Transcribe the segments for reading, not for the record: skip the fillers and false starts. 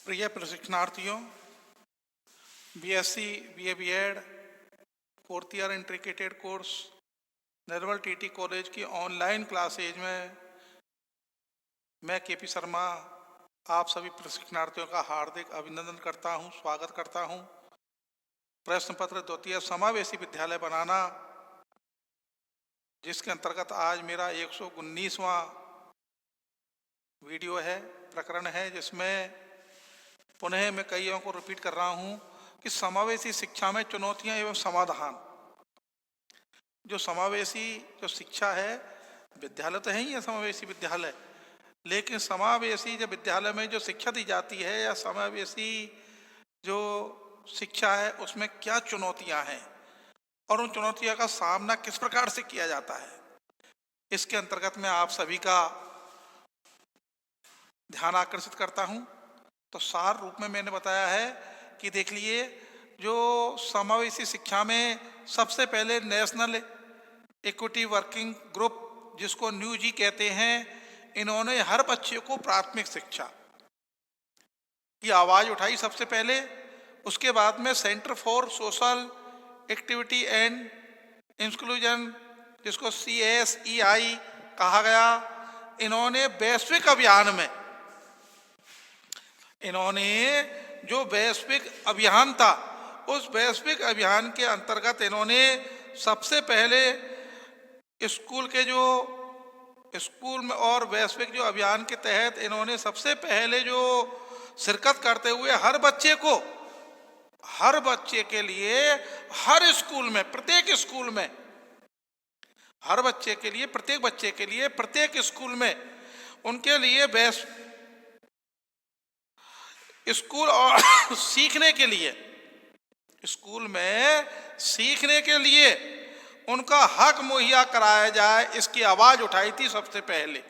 प्रिय प्रशिक्षणार्थियों, BSc, BA, BEd, fourth year integrated course Nirmal TT college की ऑनलाइन क्लासेज में मैं केपी शर्मा आप सभी प्रशिक्षणार्थियों का हार्दिक अभिनंदन करता हूं, स्वागत करता हूं। प्रश्न पत्र द्वितीय समावेशी विद्यालय बनाना, जिसके अंतर्गत आज मेरा 119वां वीडियो है, प्रकरण है, जिसमें पुनः मैं कईयों को रिपीट कर रहा हूं कि समावेशी शिक्षा में चुनौतियां एवं समाधान। जो समावेशी जो शिक्षा है, विद्यालय तो है ही है समावेशी विद्यालय, लेकिन समावेशी जो विद्यालय में जो शिक्षा दी जाती है या समावेशी जो शिक्षा है उसमें क्या चुनौतियां हैं और उन चुनौतियों का सामना किस प्रकार से किया जाता है, इसके अंतर्गत मैं आप सभी का ध्यान आकर्षित करता हूं। तो सार रूप में मैंने बताया है कि देख लिए, जो समावेशी शिक्षा में सबसे पहले नेशनल इक्विटी वर्किंग ग्रुप, जिसको न्यू जी कहते हैं, इन्होंने हर बच्चे को प्राथमिक शिक्षा की आवाज उठाई सबसे पहले। उसके बाद में centre for social activity and inclusion, जिसको CSEI कहा गया, इन्होंने वैश्विक अभियान में, इन्होंने जो वैश्विक अभियान था उस वैश्विक अभियान के अंतर्गत इन्होंने सबसे पहले स्कूल के जो स्कूल में और वैश्विक जो अभियान के तहत इन्होंने सबसे पहले जो शिरकत करते हुए हर बच्चे के लिए हर स्कूल में, प्रत्येक स्कूल में, हर बच्चे के लिए, प्रत्येक बच्चे के लिए, प्रत्येक स्कूल में उनके लिए स्कूल और सीखने के लिए, स्कूल में सीखने के लिए उनका हक मुहैया कराया जाए, इसकी आवाज उठाई थी सबसे पहले।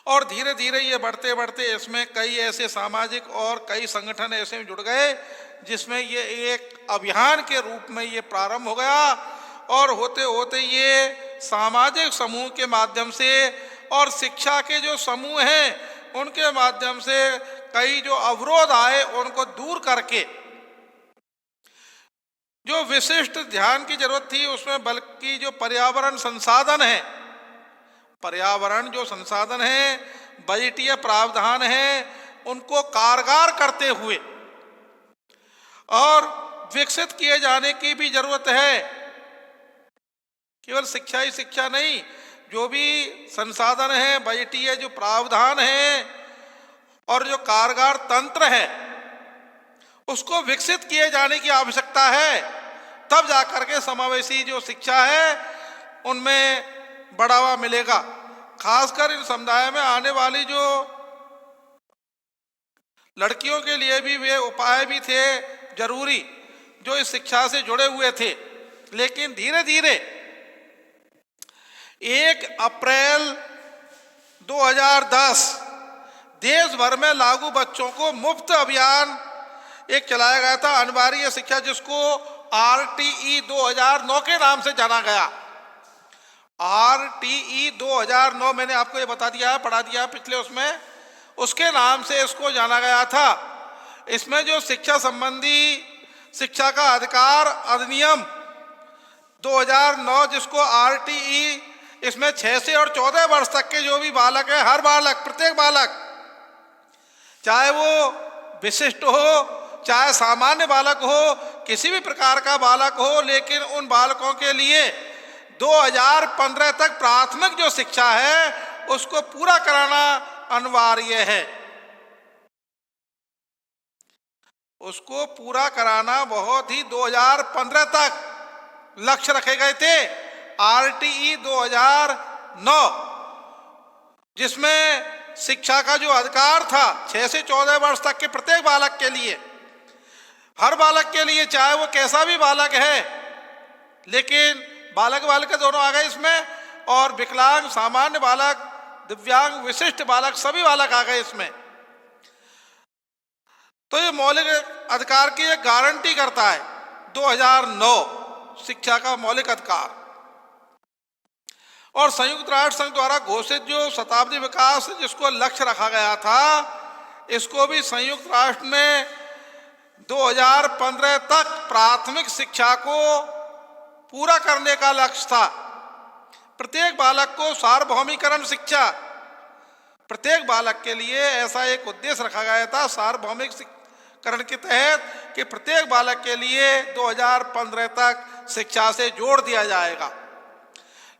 और धीरे धीरे ये बढ़ते बढ़ते इसमें कई ऐसे सामाजिक और कई संगठन ऐसे जुड़ गए जिसमें ये एक अभियान के रूप में ये प्रारंभ हो गया। और होते होते ये सामाजिक समूह के माध्यम से और शिक्षा के जो समूह हैं उनके माध्यम से कई जो अवरोध आए उनको दूर करके जो विशिष्ट ध्यान की जरूरत थी उसमें, बल्कि जो पर्यावरण संसाधन है, पर्यावरण जो संसाधन है, बजटीय प्रावधान है, उनको कारगर करते हुए और विकसित किए जाने की भी जरूरत है। केवल शिक्षा ही शिक्षा नहीं, जो भी संसाधन है, बजटीय जो प्रावधान है और जो कारगर तंत्र है, उसको विकसित किए जाने की आवश्यकता है। तब जाकर के समावेशी जो शिक्षा है उनमें बढ़ावा मिलेगा। खासकर इन समुदाय में आने वाली जो लड़कियों के लिए भी वे उपाय भी थे जरूरी, जो इस शिक्षा से जुड़े हुए थे। लेकिन धीरे धीरे 1 अप्रैल 2010 देश भर में लागू बच्चों को मुफ्त अभियान एक चलाया गया था, अनिवार्य शिक्षा, जिसको RTE 2009 के नाम से जाना गया। RTE 2009 मैंने आपको ये बता दिया, पढ़ा दिया पिछले उसमें, उसके नाम से इसको जाना गया था। इसमें जो शिक्षा संबंधी शिक्षा का अधिकार अधिनियम 2009, जिसको RTE, इसमें 6 से और 14 वर्ष तक के जो भी बालक है, हर बालक, प्रत्येक बालक, चाहे वो विशिष्ट हो चाहे सामान्य बालक हो, किसी भी प्रकार का बालक हो, लेकिन उन बालकों के लिए 2015 तक प्राथमिक जो शिक्षा है उसको पूरा कराना अनिवार्य है। उसको पूरा कराना बहुत ही 2015 तक लक्ष्य रखे गए थे। RTE 2009, जिसमें शिक्षा का जो अधिकार था 6 से 14 वर्ष तक के प्रत्येक बालक के लिए, हर बालक के लिए, चाहे वो कैसा भी बालक है, लेकिन बालक बालिका दोनों आ गए इसमें, और विकलांग, सामान्य बालक, दिव्यांग, विशिष्ट बालक, सभी बालक आ गए इसमें। तो ये मौलिक अधिकार की एक गारंटी करता है 2009 शिक्षा का मौलिक अधिकार। और संयुक्त राष्ट्र संघ द्वारा घोषित जो शताब्दी विकास जिसको लक्ष्य रखा गया था, इसको भी संयुक्त राष्ट्र ने 2015 तक प्राथमिक शिक्षा को पूरा करने का लक्ष्य था। प्रत्येक बालक को सार्वभौमिकरण शिक्षा, प्रत्येक बालक के लिए ऐसा एक उद्देश्य रखा गया था सार्वभौमिकरण के तहत कि प्रत्येक बालक के लिए 2015 तक शिक्षा से जोड़ दिया जाएगा।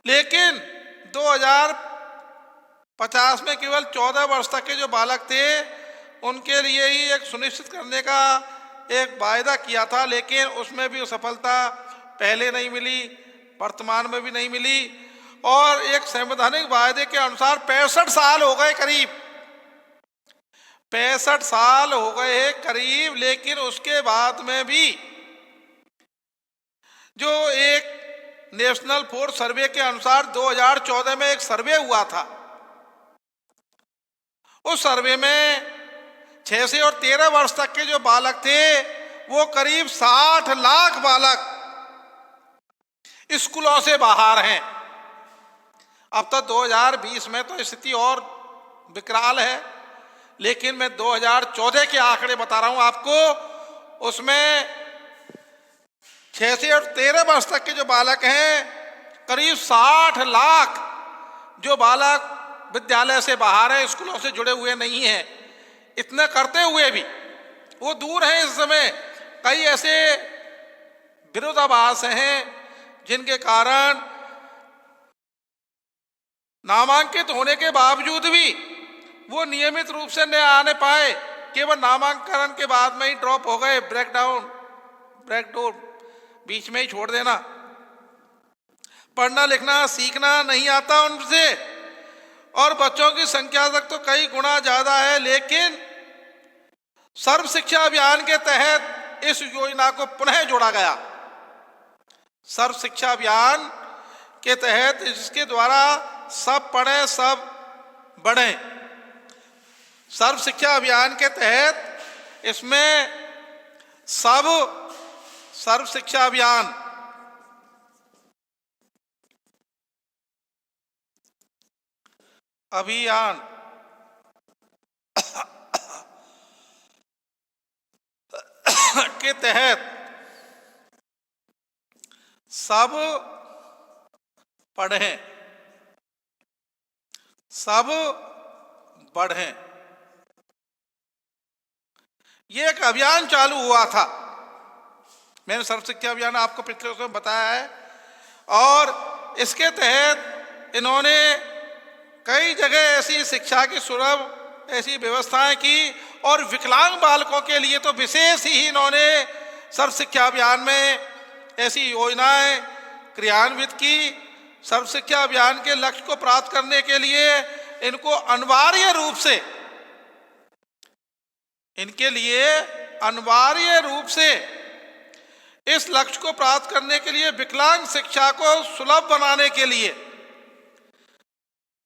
लेकिन 2050 में केवल 14 वर्ष तक के जो बालक थे उनके लिए ही एक सुनिश्चित करने का एक वायदा किया था, लेकिन उसमें भी सफलता पहले नहीं मिली, वर्तमान में भी नहीं मिली। और एक संवैधानिक वायदे के अनुसार 65 साल हो गए, करीब 65 साल हो गए करीब, लेकिन उसके बाद में भी जो एक नेशनल फोर्स सर्वे के अनुसार 2014 में एक सर्वे हुआ था, उस सर्वे में 6 से और 13 वर्ष तक के जो बालक थे वो करीब 60 लाख बालक स्कूलों से बाहर हैं। अब तक 2020 में तो स्थिति और विकराल है, लेकिन मैं 2014 के आंकड़े बता रहा हूं आपको। उसमें 6 से और 13 वर्ष तक के जो बालक हैं, करीब 60 लाख जो बालक विद्यालय से बाहर हैं, स्कूलों से जुड़े हुए नहीं हैं। इतने करते हुए भी वो दूर हैं। इस समय कई ऐसे विरोधाभास हैं जिनके कारण नामांकित होने के बावजूद भी वो नियमित रूप से न आने पाए, केवल नामांकन के बाद में ही ड्रॉप हो गए, ब्रेकडाउन बीच में ही छोड़ देना। पढ़ना लिखना सीखना नहीं आता उनसे, और बच्चों की संख्या तक तो कई गुना ज्यादा है। लेकिन सर्व शिक्षा अभियान के तहत इस योजना को पुनः जोड़ा गया। सर्व शिक्षा अभियान के तहत इसके द्वारा सब पढ़े सब बढ़े। सर्व शिक्षा अभियान के तहत इसमें सर्व शिक्षा अभियान के तहत सब पढ़ें सब बढ़ें, ये एक अभियान चालू हुआ था। मैंने सर्व शिक्षा अभियान आपको पिछले उसमें बताया है, और इसके तहत इन्होंने कई जगह ऐसी शिक्षा की सुलभ ऐसी व्यवस्थाएं की, और विकलांग बालकों के लिए तो विशेष ही इन्होंने सर्व शिक्षा अभियान में ऐसी योजनाएं क्रियान्वित की। सर्व शिक्षा अभियान के लक्ष्य को प्राप्त करने के लिए इनको अनिवार्य रूप से इस लक्ष्य को प्राप्त करने के लिए विकलांग शिक्षा को सुलभ बनाने के लिए,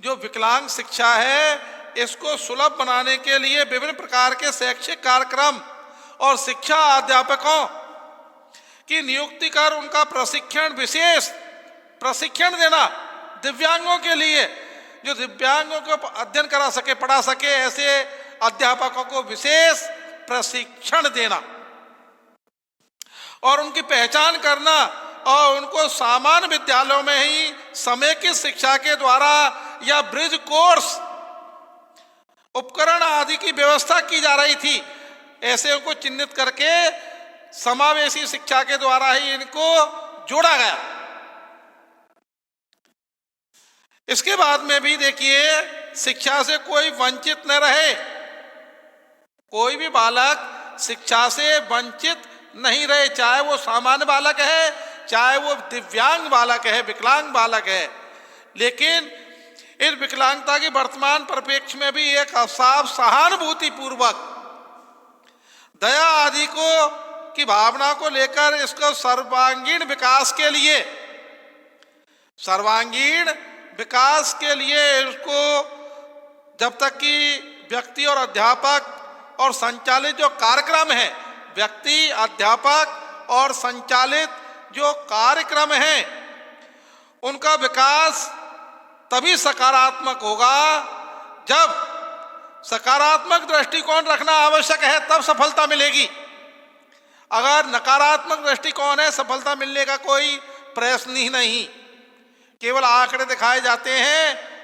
जो विकलांग शिक्षा है इसको सुलभ बनाने के लिए विभिन्न प्रकार के शैक्षिक कार्यक्रम और शिक्षा अध्यापकों की नियुक्ति कर उनका विशेष प्रशिक्षण देना, दिव्यांगों के लिए जो दिव्यांगों को अध्ययन करा सके पढ़ा सके, ऐसे अध्यापकों को विशेष प्रशिक्षण देना और उनकी पहचान करना, और उनको सामान्य विद्यालयों में ही समेकित शिक्षा के द्वारा या ब्रिज कोर्स उपकरण आदि की व्यवस्था की जा रही थी। ऐसे को चिन्हित करके समावेशी शिक्षा के द्वारा ही इनको जोड़ा गया। इसके बाद में भी देखिए, शिक्षा से कोई वंचित न रहे, कोई भी बालक शिक्षा से वंचित नहीं रहे, चाहे वो सामान्य बालक है, चाहे वो दिव्यांग बालक है, विकलांग बालक है। लेकिन इस विकलांगता की वर्तमान परिप्रेक्ष्य में भी एक साफ सहानुभूति पूर्वक दया आदि की भावना को लेकर इसको सर्वांगीण विकास के लिए इसको जब तक कि व्यक्ति और अध्यापक और संचालित जो कार्यक्रम है, व्यक्ति अध्यापक और संचालित जो कार्यक्रम हैं, उनका विकास तभी सकारात्मक होगा जब सकारात्मक दृष्टिकोण रखना आवश्यक है, तब सफलता मिलेगी। अगर नकारात्मक दृष्टिकोण है, सफलता मिलने का कोई प्रश्न ही नहीं। केवल आंकड़े दिखाए जाते हैं,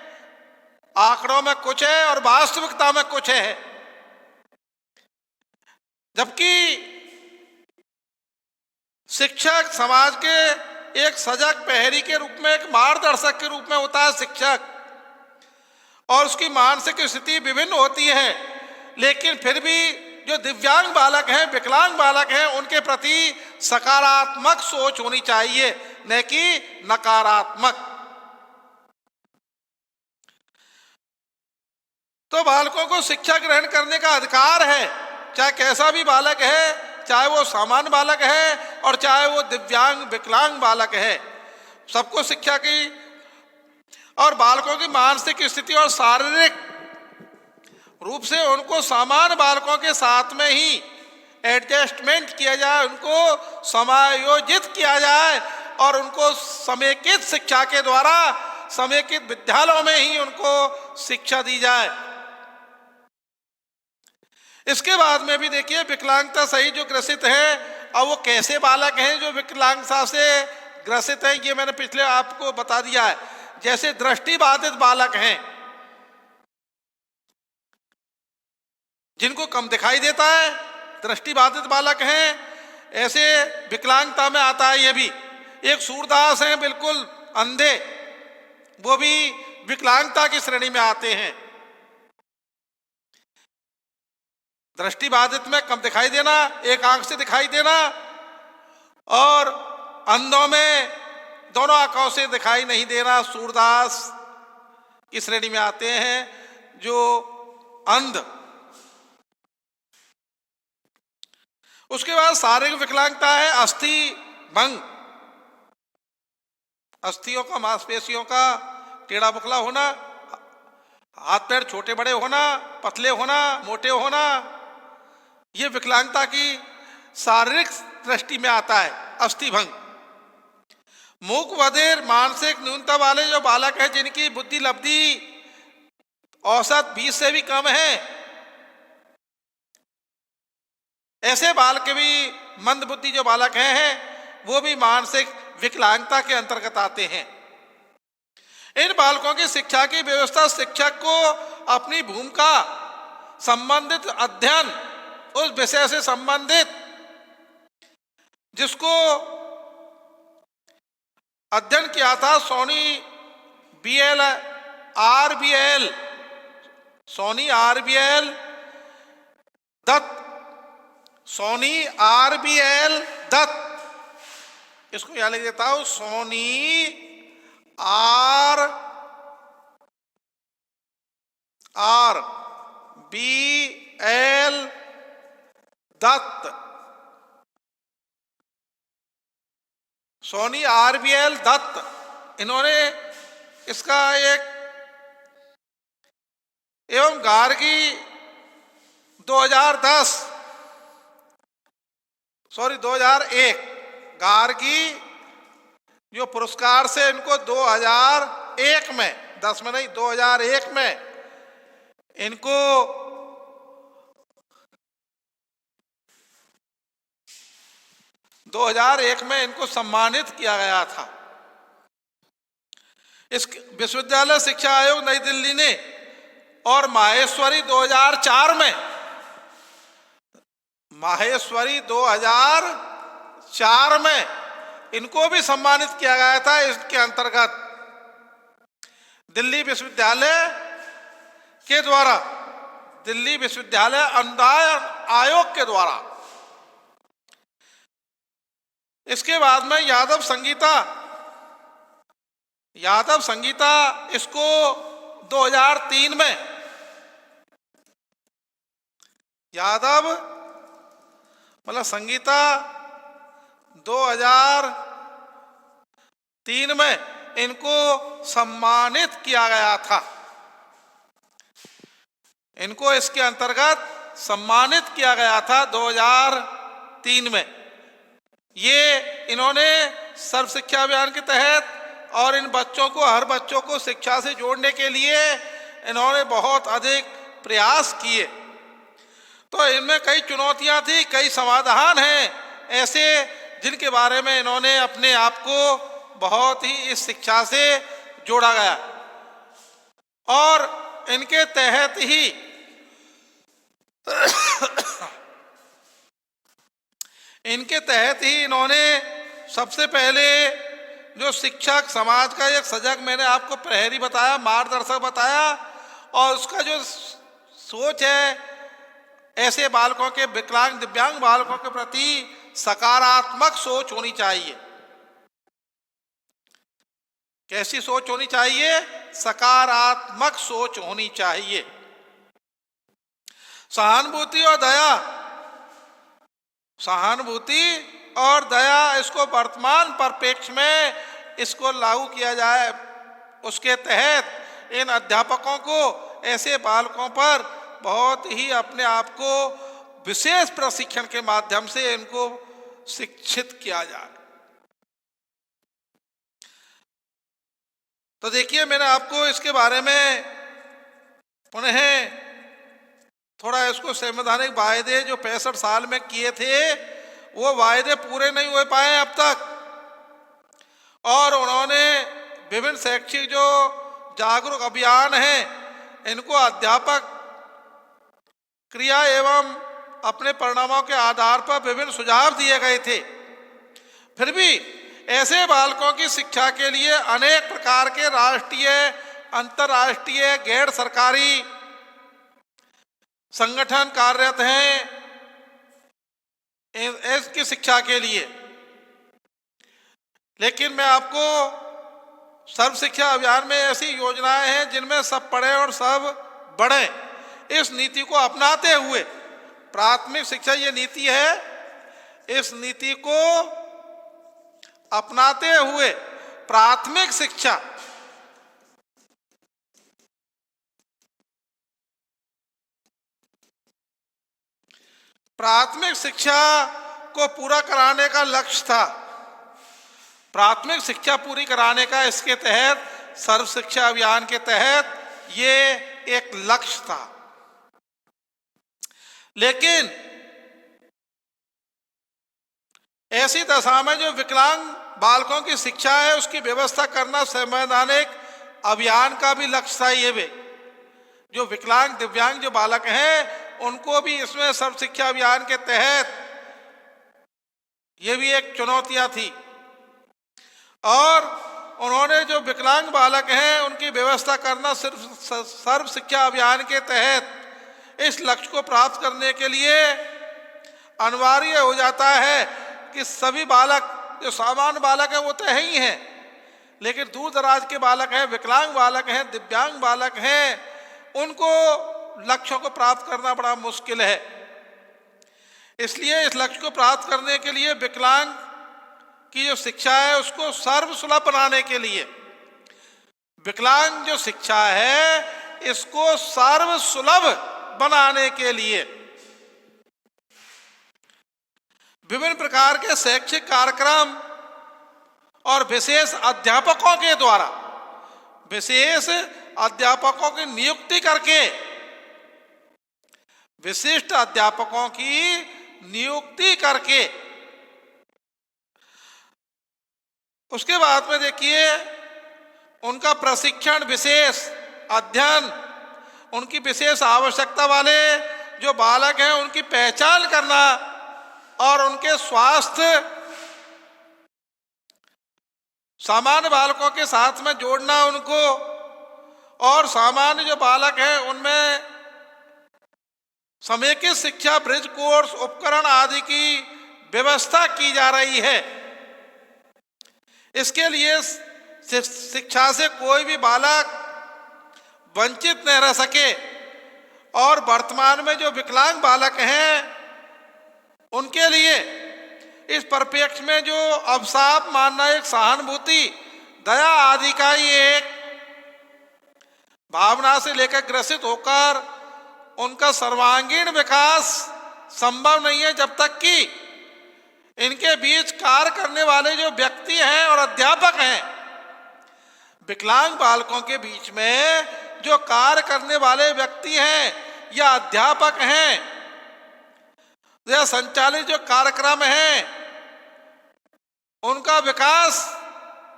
आंकड़ों में कुछ है और वास्तविकता में कुछ है। जबकि शिक्षक समाज के एक सजग प्रहरी के रूप में, एक मार्गदर्शक के रूप में होता है शिक्षक, और उसकी मानसिक स्थिति विभिन्न होती है। लेकिन फिर भी जो दिव्यांग बालक हैं, विकलांग बालक हैं, उनके प्रति सकारात्मक सोच होनी चाहिए, न कि नकारात्मक। तो बालकों को शिक्षा ग्रहण करने का अधिकार है, चाहे कैसा भी बालक है, चाहे वो सामान्य बालक है और चाहे वो दिव्यांग विकलांग बालक है, सबको शिक्षा की और बालकों की मानसिक स्थिति और शारीरिक रूप से उनको सामान्य बालकों के साथ में ही एडजस्टमेंट किया जाए, उनको समायोजित किया जाए और उनको समेकित शिक्षा के द्वारा समेकित विद्यालयों में ही उनको शिक्षा दी जाए। इसके बाद में भी देखिए, विकलांगता सही जो ग्रसित है, अब वो कैसे बालक हैं जो विकलांगता से ग्रसित हैं, ये मैंने पिछले आपको बता दिया है। जैसे दृष्टिबाधित बालक हैं, जिनको कम दिखाई देता है, दृष्टिबाधित बालक हैं, ऐसे विकलांगता में आता है। ये भी एक सूरदास हैं, बिल्कुल अंधे, वो भी विकलांगता की श्रेणी में आते हैं। दृष्टिबाधित में कम दिखाई देना, एक आंख से दिखाई देना, और अंधों में दोनों आंखों से दिखाई नहीं देना, सूरदास की श्रेणी में आते हैं जो अंध। उसके बाद शारीरिक विकलांगता है अस्थि भंग, अस्थियों का, मांसपेशियों का टेढ़ा बुखला होना, हाथ पैर छोटे बड़े होना, पतले होना, मोटे होना, ये विकलांगता की शारीरिक दृष्टि में आता है, अस्थि भंग। मूक बधिर मानसिक न्यूनता वाले जो बालक हैं, जिनकी बुद्धि लब्धि औसत 20 से भी कम है, ऐसे बालक भी, मंद बुद्धि जो बालक हैं, वो भी मानसिक विकलांगता के अंतर्गत आते हैं। इन बालकों की शिक्षा की व्यवस्था शिक्षक को अपनी भूमिका संबंधित अध्ययन, उस विषय से संबंधित जिसको अध्ययन किया था, सोनी आरबीएल दत्त, सोनी आरबीएल दत्त, इसको यहां लिख देता हूं, Soni R B L Dutt, Soni RBL Dutt, इन्होंने इसका एक एवं गार्गी 2001 गार्गी जो पुरस्कार से इनको 2001 में, 10 में नहीं, 2001 में इनको सम्मानित किया गया था। इस विश्वविद्यालय शिक्षा आयोग नई दिल्ली ने और माहेश्वरी 2004 में, माहेश्वरी 2004 में इनको भी सम्मानित किया गया था। इसके अंतर्गत दिल्ली विश्वविद्यालय के द्वारा, दिल्ली विश्वविद्यालय अनुदान आयोग के द्वारा। इसके बाद में यादव संगीता इसको 2003 में, यादव मतलब संगीता 2003 में इनको सम्मानित किया गया था। इनको इसके अंतर्गत सम्मानित किया गया था 2003 में। ये इन्होंने सर्व शिक्षा अभियान के तहत और इन बच्चों को, हर बच्चों को शिक्षा से जोड़ने के लिए इन्होंने बहुत अधिक प्रयास किए। तो इनमें कई चुनौतियां थी, कई समाधान हैं ऐसे जिनके बारे में इन्होंने अपने आप को बहुत ही इस शिक्षा से जोड़ा गया और इनके तहत ही इन्होंने सबसे पहले जो शिक्षक समाज का एक सजग, मैंने आपको प्रहरी बताया, मार्गदर्शक बताया, और उसका जो सोच है ऐसे बालकों के, विकलांग दिव्यांग बालकों के प्रति सकारात्मक सोच होनी चाहिए। कैसी सोच होनी चाहिए? सकारात्मक सोच होनी चाहिए। सहानुभूति और दया, सहानुभूति और दया, इसको वर्तमान परिप्रेक्ष्य में इसको लागू किया जाए। उसके तहत इन अध्यापकों को ऐसे बालकों पर बहुत ही अपने आप को विशेष प्रशिक्षण के माध्यम से इनको शिक्षित किया जाए। तो देखिए, मैंने आपको इसके बारे में पुनः थोड़ा इसको संवैधानिक वायदे जो 65 साल में किए थे, वो वायदे पूरे नहीं हो पाए अब तक, और उन्होंने विभिन्न शैक्षिक जो जागरूक अभियान हैं इनको अध्यापक क्रिया एवं अपने परिणामों के आधार पर विभिन्न सुझाव दिए गए थे। फिर भी ऐसे बालकों की शिक्षा के लिए अनेक प्रकार के राष्ट्रीय, अंतर्राष्ट्रीय, गैर सरकारी संगठन कार्यरत हैं इसकी शिक्षा के लिए। लेकिन मैं आपको सर्व शिक्षा अभियान में ऐसी योजनाएं हैं जिनमें सब पढ़े और सब बढ़े, इस नीति को अपनाते हुए, प्राथमिक शिक्षा ये नीति है, इस नीति को अपनाते हुए प्राथमिक शिक्षा को पूरा कराने का लक्ष्य था। प्राथमिक शिक्षा पूरी कराने का इसके तहत, सर्व शिक्षा अभियान के तहत ये एक लक्ष्य था। लेकिन ऐसी दशा में जो विकलांग बालकों की शिक्षा है उसकी व्यवस्था करना संवैधानिक अभियान का भी लक्ष्य था। ये भी जो विकलांग दिव्यांग जो बालक हैं उनको भी इसमें सर्व शिक्षा अभियान के तहत ये भी एक चुनौतियां थी, और उन्होंने जो विकलांग बालक हैं उनकी व्यवस्था करना सिर्फ सर्व शिक्षा अभियान के तहत इस लक्ष्य को प्राप्त करने के लिए अनिवार्य हो जाता है कि सभी बालक, जो सामान्य बालक हैं वो तो है ही हैं, लेकिन दूर दराज के बालक हैं, विकलांग बालक हैं, दिव्यांग बालक हैं, उनको लक्ष्यों को प्राप्त करना बड़ा मुश्किल है। इसलिए इस लक्ष्य को प्राप्त करने के लिए विकलांग की जो शिक्षा है उसको सर्वसुलभ बनाने के लिए, विकलांग जो शिक्षा है इसको सर्वसुलभ बनाने के लिए विभिन्न प्रकार के शैक्षिक कार्यक्रम और विशेष अध्यापकों के द्वारा, विशेष अध्यापकों की नियुक्ति करके, विशिष्ट अध्यापकों की नियुक्ति करके, उसके बाद में देखिए उनका प्रशिक्षण, विशेष अध्ययन, उनकी विशेष आवश्यकता वाले जो बालक हैं उनकी पहचान करना और उनके स्वास्थ्य सामान्य बालकों के साथ में जोड़ना उनको, और सामान्य जो बालक हैं उनमें समेकित शिक्षा, ब्रिज कोर्स, उपकरण आदि की व्यवस्था की जा रही है। इसके लिए शिक्षा से कोई भी बालक वंचित न रह सके, और वर्तमान में जो विकलांग बालक हैं उनके लिए इस परिप्रेक्ष्य में जो अवसाप मानना, एक सहानुभूति, दया आदि का ही एक भावना से लेकर ग्रसित होकर उनका सर्वांगीण विकास संभव नहीं है जब तक कि इनके बीच कार्य करने वाले जो व्यक्ति हैं और अध्यापक हैं, विकलांग बालकों के बीच में जो कार्य करने वाले व्यक्ति हैं या अध्यापक हैं या संचालित जो कार्यक्रम हैं उनका विकास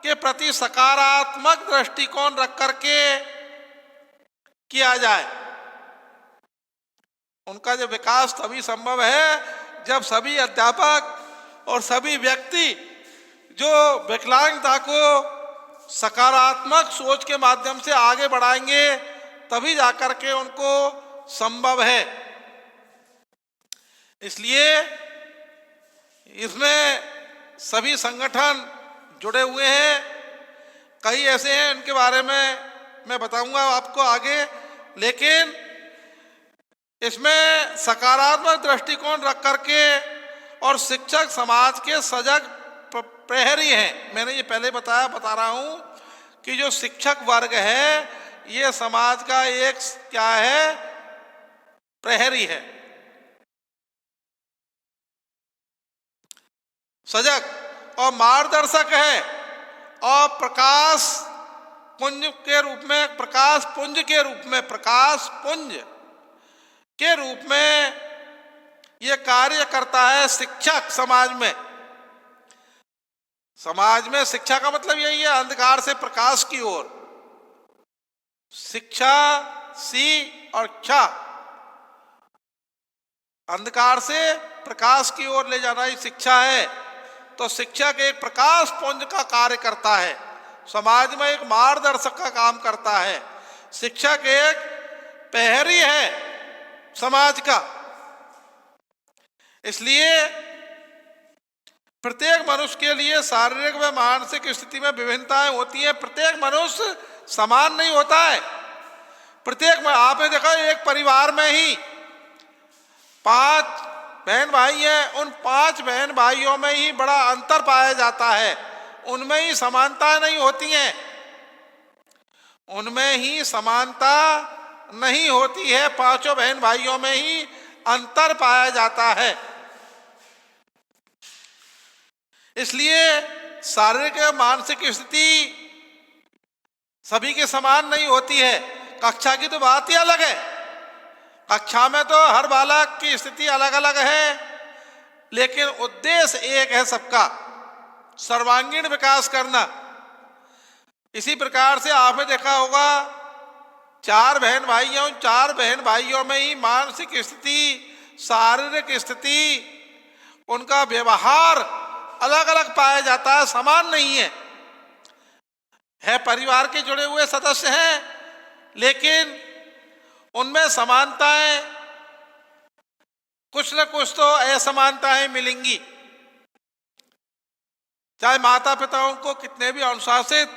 के प्रति सकारात्मक दृष्टिकोण रख करके किया जाए। उनका जो विकास तभी संभव है जब सभी अध्यापक और सभी व्यक्ति जो विकलांगता को सकारात्मक सोच के माध्यम से आगे बढ़ाएंगे, तभी जाकर के उनको संभव है। इसलिए इसमें सभी संगठन जुड़े हुए हैं। कई ऐसे हैं, उनके बारे में मैं बताऊंगा आपको आगे, लेकिन इसमें सकारात्मक दृष्टिकोण रख करके और शिक्षक समाज के सजग प्रहरी हैं। मैंने ये पहले बता रहा हूं कि जो शिक्षक वर्ग है ये समाज का एक क्या है, प्रहरी है, सजग और मार्गदर्शक है और प्रकाश पुंज के रूप में ये कार्य करता है। शिक्षक समाज में शिक्षा का मतलब यही है, अंधकार से प्रकाश की ओर। शिक्षा सी और क्षा, अंधकार से प्रकाश की ओर ले जाना ही शिक्षा है। तो शिक्षक एक प्रकाश पुंज का कार्य करता है, समाज में एक मार्गदर्शक का काम करता है। शिक्षक एक प्रहरी है समाज का। इसलिए प्रत्येक मनुष्य के लिए शारीरिक व मानसिक स्थिति में विभिन्नताएं होती हैं। प्रत्येक मनुष्य समान नहीं होता है। आपने देखा एक परिवार में ही 5 बहन भाई हैं, उन 5 बहन भाइयों में ही बड़ा अंतर पाया जाता है, उनमें ही समानता नहीं होती हैं, उनमें ही समानता नहीं होती है। 5 बहन भाइयों में ही अंतर पाया जाता है। इसलिए शारीरिक और मानसिक स्थिति सभी के समान नहीं होती है। कक्षा की तो बात ही अलग है, कक्षा में तो हर बालक की स्थिति अलग अलग है, लेकिन उद्देश्य एक है सबका, सर्वांगीण विकास करना। इसी प्रकार से आपने देखा होगा 4 बहन भाई हैं, उन 4 बहन भाइयों में ही मानसिक स्थिति, शारीरिक स्थिति, उनका व्यवहार अलग अलग पाया जाता है, समान नहीं है। परिवार के जुड़े हुए सदस्य हैं, लेकिन उनमें समानताएं, कुछ न कुछ तो असमानताएं मिलेंगी। चाहे माता पिताओं को कितने भी अनुशासित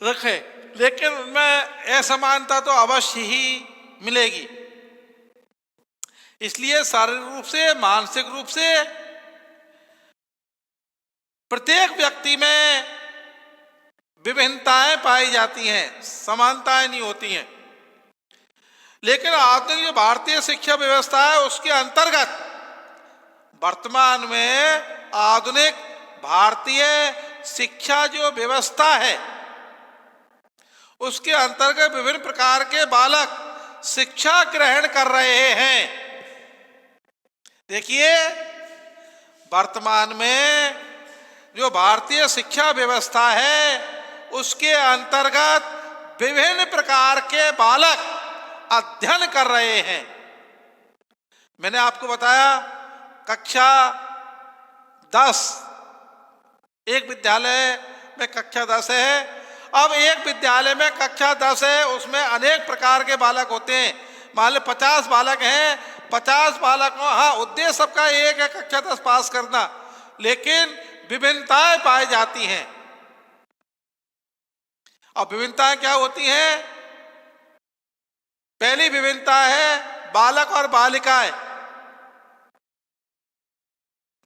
रखे, लेकिन उनमें असमानता तो अवश्य ही मिलेगी। इसलिए शारीरिक रूप से, मानसिक रूप से प्रत्येक व्यक्ति में विभिन्नताएं पाई जाती हैं, समानताएं नहीं होती हैं। लेकिन आधुनिक जो भारतीय शिक्षा व्यवस्था है उसके अंतर्गत वर्तमान में आधुनिक भारतीय शिक्षा जो व्यवस्था है उसके अंतर्गत विभिन्न प्रकार के बालक शिक्षा ग्रहण कर रहे हैं। देखिए, वर्तमान में जो भारतीय शिक्षा व्यवस्था है उसके अंतर्गत विभिन्न प्रकार के बालक अध्ययन कर रहे हैं। मैंने आपको बताया कक्षा 10, एक विद्यालय में कक्षा 10 है। अब एक विद्यालय में कक्षा 10 है, उसमें अनेक प्रकार के बालक होते हैं। मान लो 50 बालक हैं, 50 बालकों, हाँ उद्देश्य सबका एक है, कक्षा 10 पास करना, लेकिन विभिन्नताएं पाई जाती हैं। और विभिन्नताएं क्या होती हैं? पहली विभिन्नता है बालक और बालिकाएं।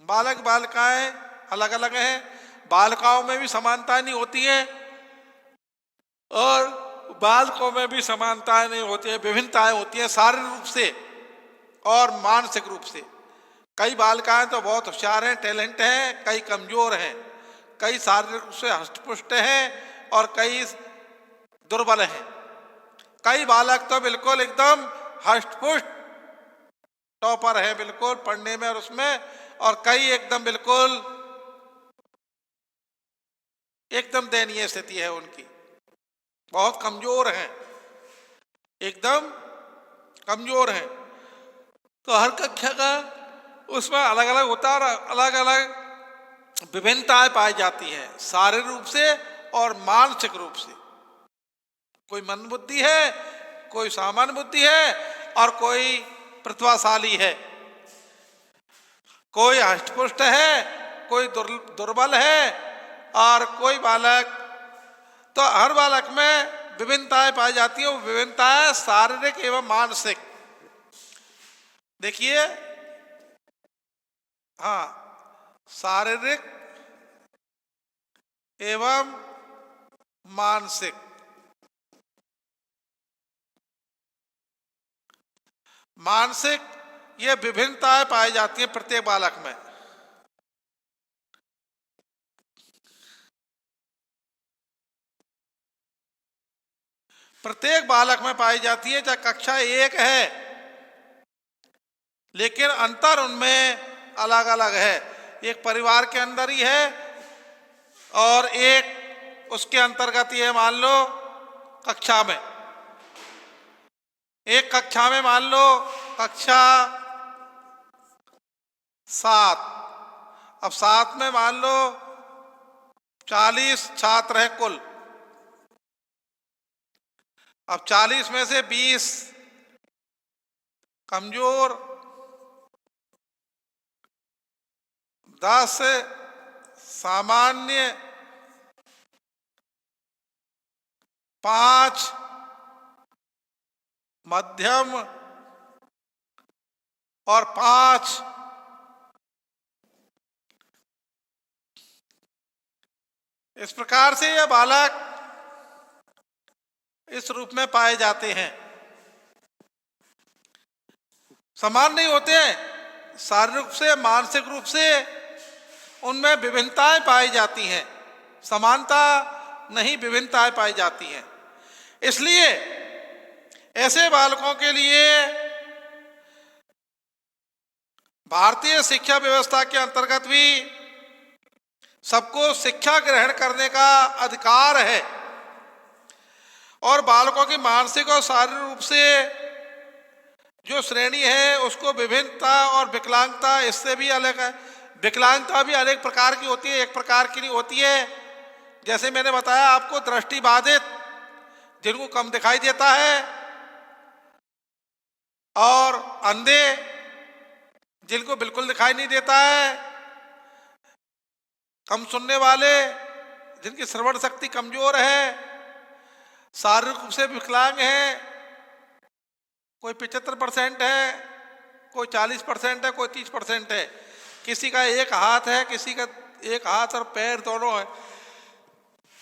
बालक बालिकाएं अलग अलग हैं। बालिकाओं में भी समानता नहीं होती है और बालकों में भी समानताएं नहीं होती है, विभिन्नताएं होती हैं शारीरिक रूप से और मानसिक रूप से। कई बालिकाएं तो बहुत होशियार हैं, टैलेंट हैं, कई कमजोर हैं, कई शारीरिक रूप से हष्टपुष्ट हैं और कई दुर्बल हैं। कई बालक तो बिल्कुल एकदम हष्टपुष्ट टॉपर है बिल्कुल पढ़ने में और उसमें, और कई एकदम बिल्कुल एकदम दयनीय स्थिति है उनकी, बहुत कमजोर हैं, एकदम कमजोर हैं। तो हर कक्षा का उसमें अलग अलग होता है और अलग अलग विभिन्नताएं पाई जाती हैं, शारीरिक रूप से और मानसिक रूप से। कोई मंद बुद्धि है, कोई सामान्य बुद्धि है और कोई प्रतिभाशाली है, कोई हष्टपुष्ट है, कोई दुर्बल है और कोई बालक, तो हर बालक में विभिन्नताएं पाई जाती है। वो विभिन्नताएं शारीरिक एवं मानसिक। देखिए, हाँ, शारीरिक एवं मानसिक। मानसिक ये विभिन्नताएं पाई जाती हैं प्रत्येक बालक में। प्रत्येक बालक में पाई जाती है, चाहे कक्षा एक है, लेकिन अंतर उनमें अलग अलग है। एक परिवार के अंदर ही है और एक उसके अंतर्गत ही है। मान लो कक्षा में, एक कक्षा में मान लो कक्षा 7, अब 7 में मान लो 40 छात्र हैं कुल। अब 40 में से 20 कमजोर, 10 सामान्य, 5 मध्यम और 5 इस प्रकार से ये बालक इस रूप में पाए जाते हैं। समान नहीं होते हैं, शारीरिक रूप से, मानसिक रूप से उनमें विभिन्नताएं पाई जाती हैं, समानता नहीं, विभिन्नताएं पाई जाती हैं। इसलिए ऐसे बालकों के लिए भारतीय शिक्षा व्यवस्था के अंतर्गत भी सबको शिक्षा ग्रहण करने का अधिकार है और बालकों की मानसिक और शारीरिक रूप से जो श्रेणी है उसको विभिन्नता और विकलांगता इससे भी अलग है। विकलांगता भी अनेक प्रकार की होती है, एक प्रकार की नहीं होती है। जैसे मैंने बताया आपको, दृष्टिबाधित जिनको कम दिखाई देता है और अंधे जिनको बिल्कुल दिखाई नहीं देता है, कम सुनने वाले जिनकी श्रवण शक्ति कमजोर है, शारीरिक रूप से विकलांग है, कोई 75% है, कोई 40% है, कोई 30% है, किसी का एक हाथ है, किसी का एक हाथ और पैर दोनों है,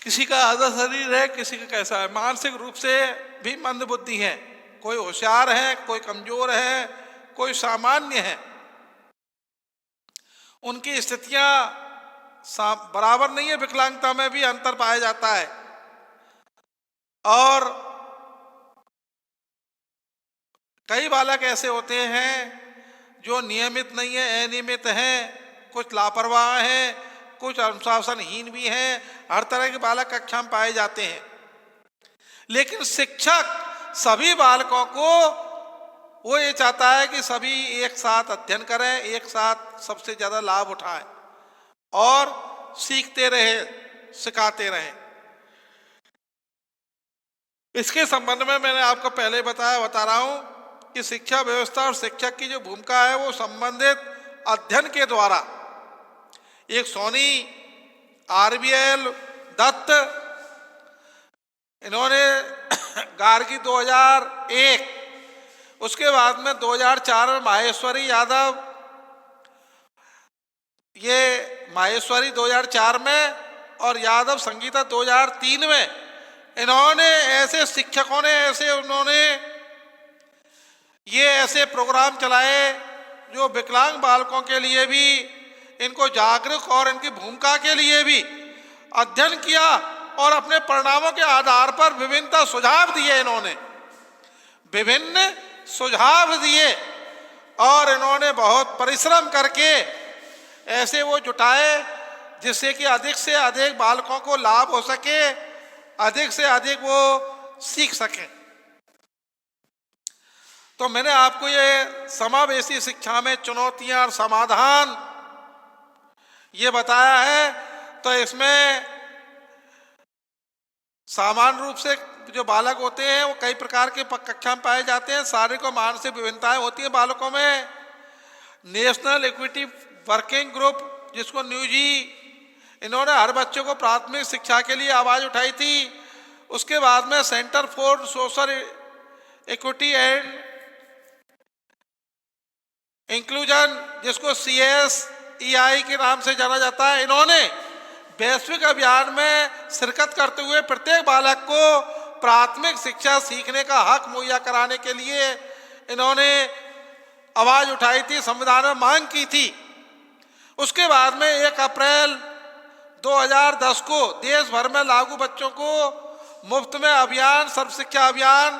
किसी का आधा शरीर है, किसी का कैसा है। मानसिक रूप से भी मंद बुद्धि है, कोई होशियार है, कोई कमजोर है, कोई सामान्य है। उनकी स्थितियां बराबर नहीं है, विकलांगता में भी अंतर पाया जाता है। और कई बालक ऐसे होते हैं जो नियमित नहीं है, अनियमित हैं, कुछ लापरवाह हैं, कुछ अनुशासनहीन भी हैं। हर तरह के बालक कक्षा में पाए जाते हैं, लेकिन शिक्षक सभी बालकों को वो ये चाहता है कि सभी एक साथ अध्ययन करें, एक साथ सबसे ज्यादा लाभ उठाएं और सीखते रहे, सिखाते रहें। इसके संबंध में मैंने आपको पहले बता रहा हूं कि शिक्षा व्यवस्था और शिक्षक की जो भूमिका है वो संबंधित अध्ययन के द्वारा, एक सोनी, आरबीएल, दत्त, इन्होंने गार्गी 2001, उसके बाद में 2004 में माहेश्वरी यादव, ये माहेश्वरी 2004 में और यादव संगीता 2003 में, इन्होंने ऐसे शिक्षकों ने उन्होंने ये ऐसे प्रोग्राम चलाए जो विकलांग बालकों के लिए भी इनको जागरूक और इनकी भूमिका के लिए भी अध्ययन किया और अपने परिणामों के आधार पर विभिन्नता सुझाव दिए इन्होंने। विभिन्न सुझाव दिए और इन्होंने बहुत परिश्रम करके ऐसे वो जुटाए जिससे कि अधिक से अधिक बालकों को लाभ हो सके, अधिक से अधिक वो सीख सकें। तो मैंने आपको ये समावेशी शिक्षा में चुनौतियां और समाधान ये बताया है। तो इसमें सामान्य रूप से जो बालक होते हैं वो कई प्रकार के कक्षा में पाए जाते हैं। शारीरिक और मानसिक विभिन्नताएं होती हैं बालकों में। नेशनल इक्विटी वर्किंग ग्रुप, जिसको न्यूजी, इन्होंने हर बच्चे को प्राथमिक शिक्षा के लिए आवाज उठाई थी। उसके बाद में centre for social equity and inclusion, जिसको CSEI के नाम से जाना जाता है, इन्होंने वैश्विक अभियान में शिरकत करते हुए प्रत्येक बालक को प्राथमिक शिक्षा सीखने का हक मुहैया कराने के लिए इन्होंने आवाज उठाई थी, संविधान में मांग की थी। उसके बाद में 1 अप्रैल 2010 को देश भर में लागू बच्चों को मुफ्त में अभियान, सर्व शिक्षा अभियान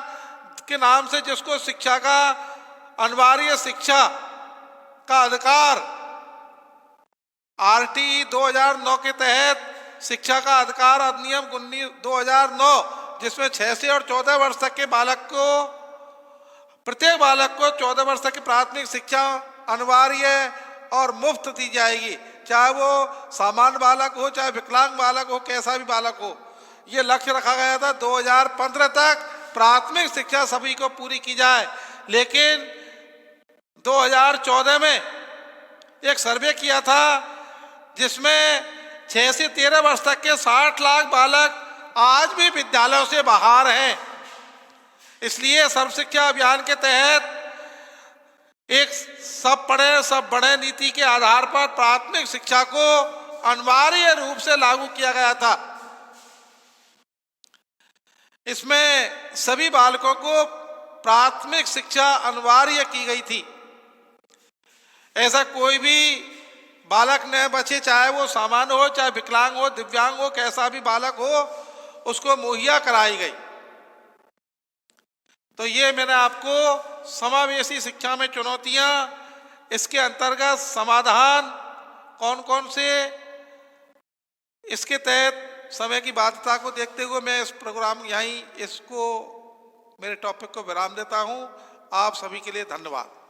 के नाम से, जिसको शिक्षा का अनिवार्य शिक्षा का अधिकार RTE 2009 के तहत शिक्षा का अधिकार अधिनियम 2009, जिसमें 6 से और 14 वर्ष तक के बालक को, प्रत्येक बालक को 14 वर्ष तक की प्राथमिक शिक्षा अनिवार्य और मुफ्त दी जाएगी, चाहे वो सामान्य बालक हो, चाहे विकलांग बालक हो, कैसा भी बालक हो। ये लक्ष्य रखा गया था 2015 तक प्राथमिक शिक्षा सभी को पूरी की जाए। लेकिन 2014 में एक सर्वे किया था जिसमें 6 से 13 वर्ष तक के 60 लाख बालक आज भी विद्यालयों से बाहर हैं। इसलिए सर्व शिक्षा अभियान के तहत एक सब पढ़े सब बढ़े नीति के आधार पर प्राथमिक शिक्षा को अनिवार्य रूप से लागू किया गया था। इसमें सभी बालकों को प्राथमिक शिक्षा अनिवार्य की गई थी। ऐसा कोई भी बालक न बचे, चाहे वो सामान्य हो, चाहे विकलांग हो, दिव्यांग हो, कैसा भी बालक हो, उसको मुहैया कराई गई। तो ये मैंने आपको समावेशी शिक्षा में चुनौतियां, इसके अंतर्गत समाधान कौन कौन से, इसके तहत समय की बाध्यता को देखते हुए मैं इस प्रोग्राम यहीं इसको, मेरे टॉपिक को विराम देता हूं। आप सभी के लिए धन्यवाद।